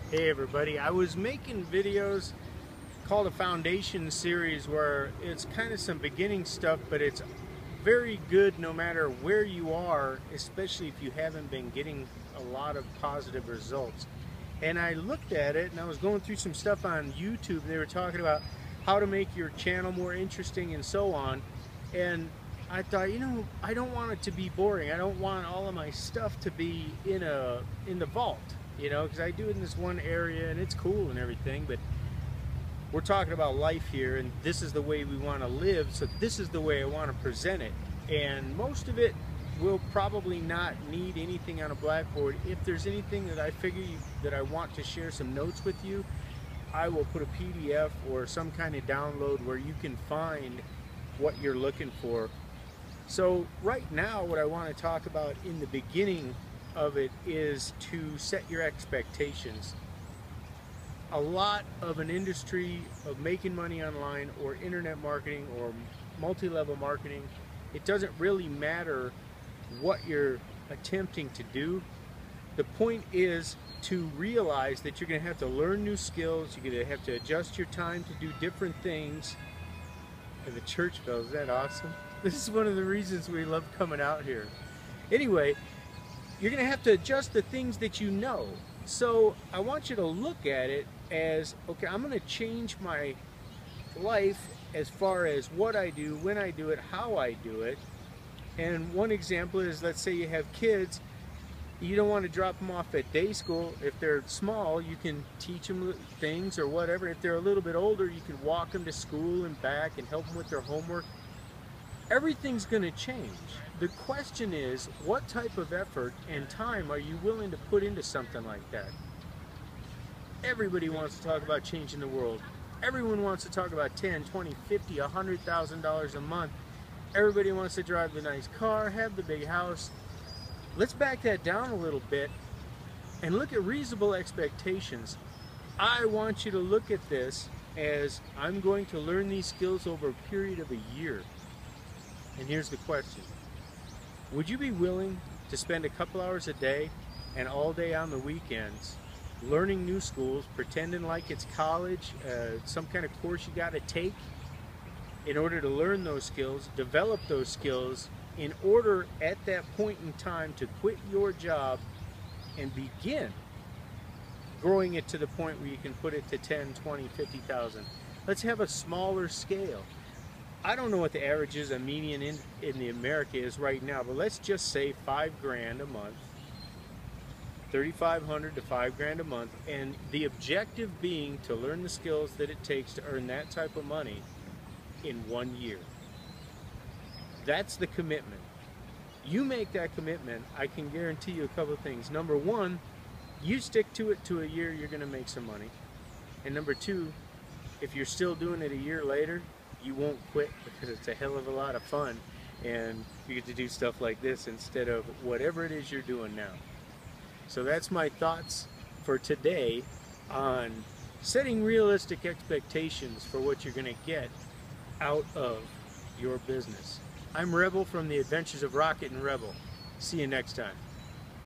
Hey everybody, I was making videos called a foundation series where it's kind of some beginning stuff, but it's very good no matter where you are, especially if you haven't been getting a lot of positive results. And I looked at it and I was going through some stuff on YouTube. They were talking about how to make your channel more interesting and so on. And I thought, I don't want it to be boring. I don't want all of my stuff to be in the vault, because I do it in this one area and it's cool and everything, but we're talking about life here and this is the way we want to live, so this is the way I want to present it. And most of it will probably not need anything on a blackboard. If there's anything that I figure that I want to share some notes with you, I will put a PDF or some kind of download where you can find what you're looking for. So right now what I want to talk about in the beginning of it is to set your expectations. A lot of an industry of making money online or internet marketing or multi-level marketing, it doesn't really matter what you're attempting to do. The point is to realize that you're going to have to learn new skills, you're going to have to adjust your time to do different things. And the church bell, is that awesome? This is one of the reasons we love coming out here. Anyway, you're going to have to adjust the things that you know. So I want you to look at it as, okay, I'm going to change my life as far as what I do, when I do it, how I do it. And one example is, let's say you have kids, you don't want to drop them off at day school. If they're small, you can teach them things or whatever. If they're a little bit older, you can walk them to school and back and help them with their homework. Everything's going to change. The question is, what type of effort and time are you willing to put into something like that? Everybody wants to talk about changing the world. Everyone wants to talk about 10, 20, 50, $100,000 a month. Everybody wants to drive the nice car, have the big house. Let's back that down a little bit and look at reasonable expectations. I want you to look at this as I'm going to learn these skills over a period of a year. And here's the question. Would you be willing to spend a couple hours a day and all day on the weekends learning new schools, pretending like it's college, some kind of course you got to take in order to learn those skills, develop those skills, in order at that point in time to quit your job and begin growing it to the point where you can put it to 10, 20, 50,000. Let's have a smaller scale. I don't know what the average is, a median in the America is right now, but let's just say $5 grand a month, $3,500 to $5 grand a month, and the objective being to learn the skills that it takes to earn that type of money in 1 year. That's the commitment. You make that commitment, I can guarantee you a couple of things. Number one, you stick to it to a year, you're going to make some money. And number two, if you're still doing it a year later, you won't quit, because it's a hell of a lot of fun and you get to do stuff like this instead of whatever it is you're doing now. So that's my thoughts for today on setting realistic expectations for what you're going to get out of your business. I'm Rebel from the Adventures of Rockit and Rebel. See you next time.